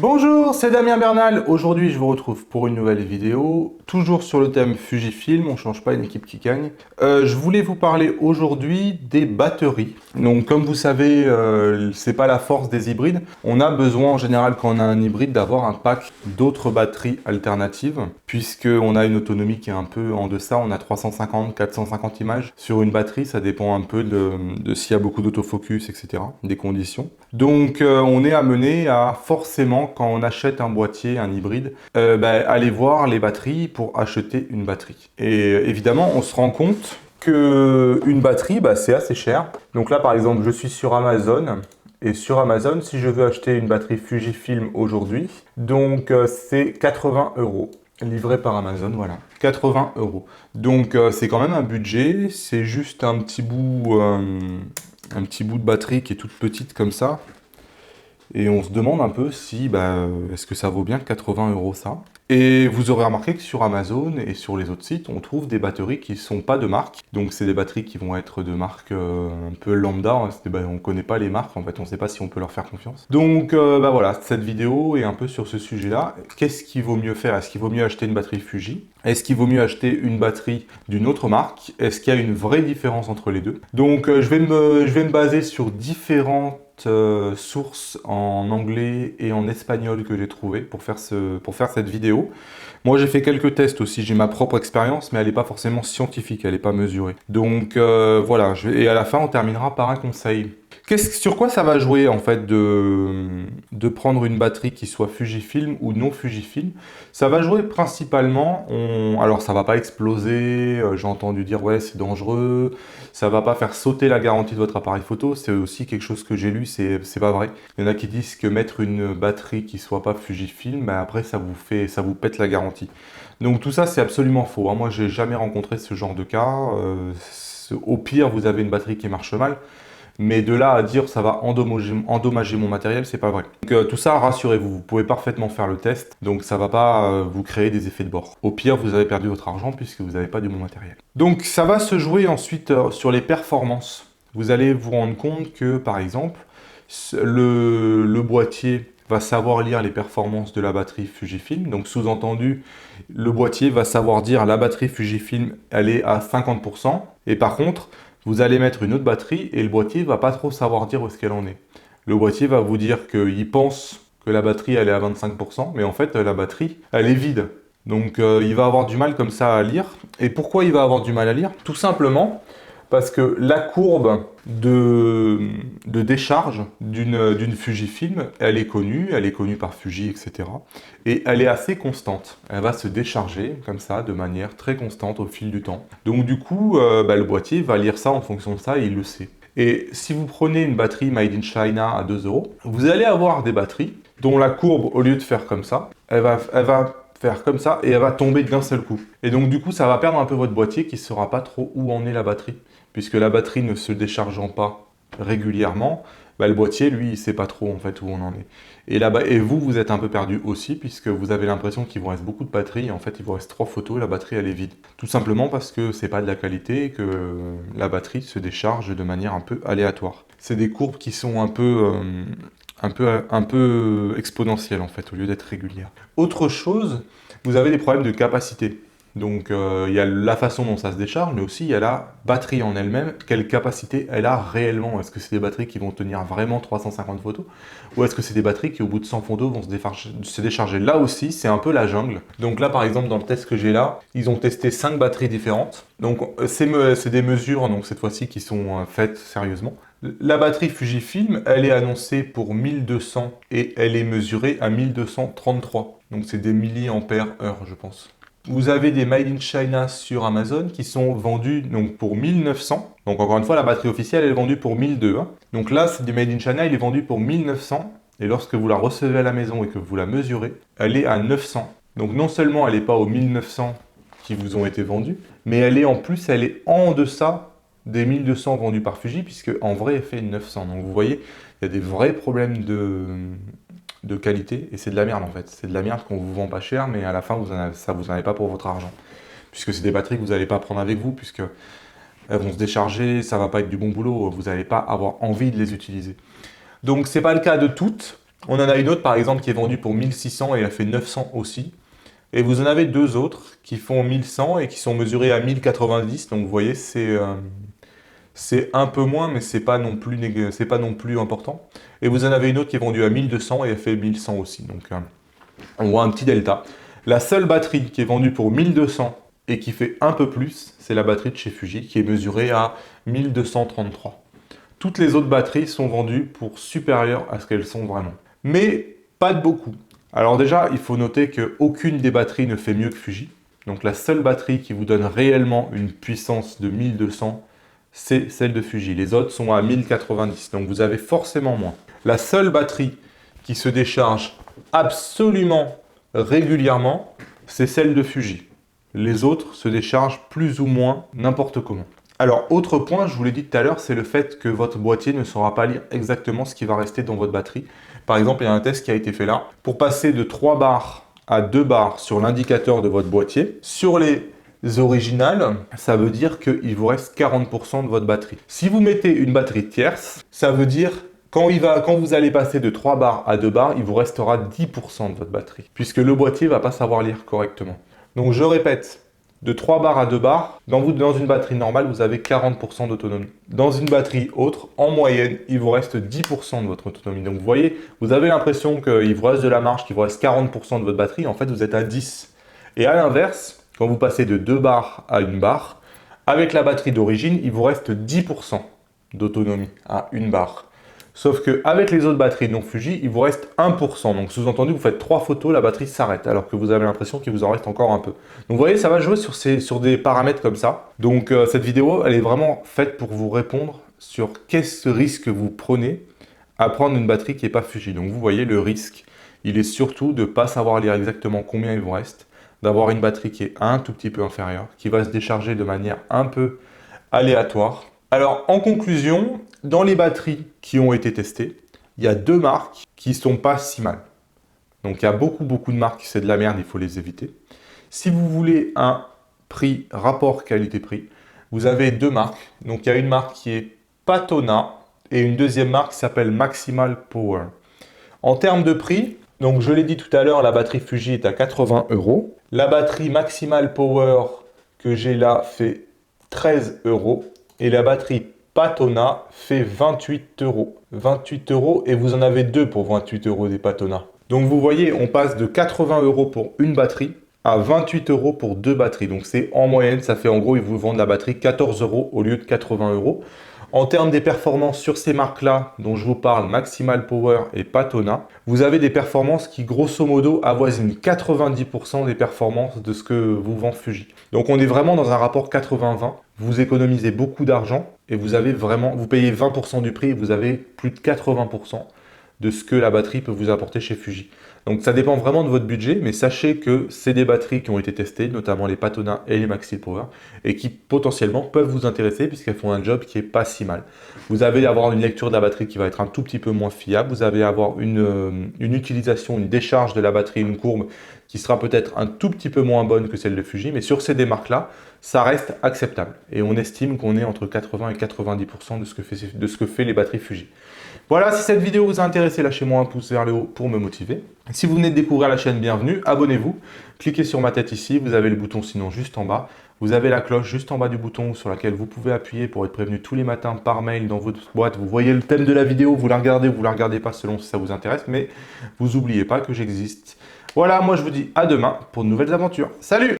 Bonjour, c'est Damien Bernal. Aujourd'hui, je vous retrouve pour une nouvelle vidéo, toujours sur le thème Fujifilm. On change pas, une équipe qui gagne. Je voulais vous parler aujourd'hui des batteries. Donc, comme vous savez, c'est pas la force des hybrides. On a besoin en général, quand on a un hybride, d'avoir un pack d'autres batteries alternatives, puisque on a une autonomie qui est un peu en deçà. On a 350, 450 images sur une batterie. Ça dépend un peu de s'il y a beaucoup d'autofocus, etc., des conditions. Donc, on est amené à forcément, quand on achète un boîtier, un hybride, aller voir les batteries pour acheter une batterie. Et évidemment, on se rend compte que une batterie, c'est assez cher. Donc là, par exemple, je suis sur Amazon. Et sur Amazon, si je veux acheter une batterie Fujifilm aujourd'hui, donc c'est 80 € livré par Amazon, voilà. 80 €. Donc c'est quand même un budget, c'est juste un petit bout de batterie qui est toute petite comme ça. Et on se demande un peu si, est-ce que ça vaut bien 80 € ça? Et vous aurez remarqué que sur Amazon et sur les autres sites, on trouve des batteries qui ne sont pas de marque. Donc c'est des batteries qui vont être de marque un peu lambda. On ne connaît pas les marques, en fait, on ne sait pas si on peut leur faire confiance. Donc voilà, cette vidéo est un peu sur ce sujet-là. Qu'est-ce qu'il vaut mieux faire? Est-ce qu'il vaut mieux acheter une batterie Fuji? Est-ce qu'il vaut mieux acheter une batterie d'une autre marque? Est-ce qu'il y a une vraie différence entre les deux? Donc je vais me baser sur différentes sources en anglais et en espagnol que j'ai trouvé pour faire cette vidéo. Moi j'ai fait quelques tests aussi, j'ai ma propre expérience, mais elle n'est pas forcément scientifique, elle n'est pas mesurée. Donc voilà, et à la fin on terminera par un conseil. Sur quoi ça va jouer en fait de prendre une batterie qui soit Fujifilm ou non Fujifilm? Ça va jouer principalement, alors ça va pas exploser, j'ai entendu dire ouais c'est dangereux, ça va pas faire sauter la garantie de votre appareil photo, c'est aussi quelque chose que j'ai lu, c'est pas vrai. Il y en a qui disent que mettre une batterie qui soit pas Fujifilm, après ça vous pète la garantie. Donc tout ça c'est absolument faux, hein. Moi j'ai jamais rencontré ce genre de cas, au pire vous avez une batterie qui marche mal. Mais de là à dire ça va endommager mon matériel, c'est pas vrai. Donc tout ça, rassurez-vous, vous pouvez parfaitement faire le test, donc ça va pas vous créer des effets de bord. Au pire, vous avez perdu votre argent puisque vous n'avez pas du bon matériel. Donc ça va se jouer ensuite sur les performances. Vous allez vous rendre compte que, par exemple, le boîtier va savoir lire les performances de la batterie Fujifilm. Donc sous-entendu, le boîtier va savoir dire la batterie Fujifilm, elle est à 50%. Et par contre, vous allez mettre une autre batterie et le boîtier va pas trop savoir dire où est-ce qu'elle en est. Le boîtier va vous dire qu'il pense que la batterie elle est à 25%, mais en fait la batterie elle est vide. Donc il va avoir du mal comme ça à lire. Et pourquoi il va avoir du mal à lire? Tout simplement parce que la courbe de décharge d'une Fujifilm, elle est connue par Fuji, etc. Et elle est assez constante. Elle va se décharger comme ça, de manière très constante au fil du temps. Donc du coup, le boîtier va lire ça en fonction de ça et il le sait. Et si vous prenez une batterie Made in China à 2 €, vous allez avoir des batteries dont la courbe, au lieu de faire comme ça, elle va faire comme ça et elle va tomber d'un seul coup. Et donc du coup, ça va perdre un peu votre boîtier qui ne saura pas trop où en est la batterie. Puisque la batterie ne se déchargeant pas régulièrement, le boîtier, lui, il ne sait pas trop en fait où on en est. Et vous êtes un peu perdu aussi, puisque vous avez l'impression qu'il vous reste beaucoup de batterie, et en fait, il vous reste 3 photos, et la batterie, elle est vide. Tout simplement parce que c'est pas de la qualité, et que la batterie se décharge de manière un peu aléatoire. C'est des courbes qui sont un peu exponentielles, en fait, au lieu d'être régulières. Autre chose, vous avez des problèmes de capacité. Donc il y a la façon dont ça se décharge, mais aussi il y a la batterie en elle-même, quelle capacité elle a réellement. Est-ce que c'est des batteries qui vont tenir vraiment 350 photos? Ou est-ce que c'est des batteries qui au bout de 100 photos vont se décharger? Là aussi, c'est un peu la jungle. Donc là par exemple dans le test que j'ai là, ils ont testé 5 batteries différentes. Donc c'est des mesures donc cette fois-ci qui sont faites sérieusement. La batterie Fujifilm, elle est annoncée pour 1200 et elle est mesurée à 1233. Donc c'est des milliampères-heure je pense. Vous avez des Made in China sur Amazon qui sont vendus donc, pour 1900. Donc encore une fois, la batterie officielle elle est vendue pour 1200. Hein. Donc là, c'est du Made in China, il est vendu pour 1900. Et lorsque vous la recevez à la maison et que vous la mesurez, elle est à 900. Donc non seulement elle n'est pas aux 1900 qui vous ont été vendus, mais elle est en deçà des 1200 vendus par Fuji, puisque en vrai, elle fait 900. Donc vous voyez, il y a des vrais problèmes de qualité, et c'est de la merde en fait. C'est de la merde qu'on vous vend pas cher, mais à la fin, ça vous en avez pas pour votre argent. Puisque c'est des batteries que vous n'allez pas prendre avec vous, puisque elles vont se décharger, ça va pas être du bon boulot, vous n'allez pas avoir envie de les utiliser. Donc c'est pas le cas de toutes, On en a une autre par exemple qui est vendue pour 1600 et elle fait 900 aussi. Et vous en avez deux autres qui font 1100 et qui sont mesurées à 1090. Donc vous voyez, c'est un peu moins, mais c'est pas non plus important. Et vous en avez une autre qui est vendue à 1200 et elle fait 1100 aussi. Donc on voit un petit delta. La seule batterie qui est vendue pour 1200 et qui fait un peu plus, c'est la batterie de chez Fuji qui est mesurée à 1233. Toutes les autres batteries sont vendues pour supérieur à ce qu'elles sont vraiment. Mais pas de beaucoup. Alors déjà, il faut noter qu'aucune des batteries ne fait mieux que Fuji. Donc la seule batterie qui vous donne réellement une puissance de 1200, c'est celle de Fuji. Les autres sont à 1090, donc vous avez forcément moins. La seule batterie qui se décharge absolument régulièrement, c'est celle de Fuji. Les autres se déchargent plus ou moins n'importe comment. Alors, autre point, je vous l'ai dit tout à l'heure, c'est le fait que votre boîtier ne saura pas lire exactement ce qui va rester dans votre batterie. Par exemple, il y a un test qui a été fait là. Pour passer de 3 bars à 2 bars sur l'indicateur de votre boîtier, sur les originales, ça veut dire qu'il vous reste 40% de votre batterie. Si vous mettez une batterie tierce, ça veut dire quand vous allez passer de 3 bars à 2 bars, il vous restera 10% de votre batterie, puisque le boîtier ne va pas savoir lire correctement. Donc je répète, de 3 bars à 2 bars, dans une batterie normale, vous avez 40% d'autonomie. Dans une batterie autre, en moyenne, il vous reste 10% de votre autonomie. Donc vous voyez, vous avez l'impression qu'il vous reste de la marge, qu'il vous reste 40% de votre batterie. En fait, vous êtes à 10. Et à l'inverse, quand vous passez de 2 bars à 1 barre, avec la batterie d'origine, il vous reste 10% d'autonomie à 1 barre. Sauf qu'avec les autres batteries non Fuji, il vous reste 1%. Donc sous-entendu, vous faites 3 photos, la batterie s'arrête, alors que vous avez l'impression qu'il vous en reste encore un peu. Donc vous voyez, ça va jouer sur des paramètres comme ça. Donc cette vidéo, elle est vraiment faite pour vous répondre sur quel risque vous prenez à prendre une batterie qui n'est pas Fuji. Donc vous voyez, le risque, il est surtout de ne pas savoir lire exactement combien il vous reste, d'avoir une batterie qui est un tout petit peu inférieure, qui va se décharger de manière un peu aléatoire. Alors, en conclusion, dans les batteries qui ont été testées, il y a 2 marques qui ne sont pas si mal. Donc, il y a beaucoup de marques, c'est de la merde, il faut les éviter. Si vous voulez un prix, rapport qualité-prix, vous avez 2 marques. Donc, il y a une marque qui est Patona et une deuxième marque qui s'appelle Maximal Power. En termes de prix, donc je l'ai dit tout à l'heure, la batterie Fuji est à 80 €. La batterie Maximal Power que j'ai là fait 13 € et la batterie Patona fait 28 €. 28 € et vous en avez 2 pour 28 € des Patona. Donc vous voyez, on passe de 80 € pour une batterie à 28 € pour 2 batteries. Donc c'est en moyenne, ça fait en gros, ils vous vendent la batterie 14 € au lieu de 80 €. En termes des performances sur ces marques-là, dont je vous parle, Maximal Power et Patona, vous avez des performances qui, grosso modo, avoisinent 90% des performances de ce que vous vend Fuji. Donc on est vraiment dans un rapport 80-20. Vous économisez beaucoup d'argent et vous payez 20% du prix et vous avez plus de 80% de ce que la batterie peut vous apporter chez Fuji. Donc ça dépend vraiment de votre budget, mais sachez que c'est des batteries qui ont été testées, notamment les Patona et les Maxi Power, et qui potentiellement peuvent vous intéresser puisqu'elles font un job qui est pas si mal. Vous allez avoir une lecture de la batterie qui va être un tout petit peu moins fiable, vous allez avoir une utilisation, une décharge de la batterie, une courbe qui sera peut-être un tout petit peu moins bonne que celle de Fuji, mais sur ces démarques-là, ça reste acceptable. Et on estime qu'on est entre 80 et 90% de ce que fait les batteries Fuji. Voilà, si cette vidéo vous a intéressé, lâchez-moi un pouce vers le haut pour me motiver. Si vous venez de découvrir la chaîne, bienvenue, abonnez-vous. Cliquez sur ma tête ici, vous avez le bouton sinon juste en bas. Vous avez la cloche juste en bas du bouton sur laquelle vous pouvez appuyer pour être prévenu tous les matins par mail dans votre boîte. Vous voyez le thème de la vidéo, vous la regardez ou vous la regardez pas selon si ça vous intéresse, mais vous n'oubliez pas que j'existe. Voilà, moi je vous dis à demain pour de nouvelles aventures. Salut!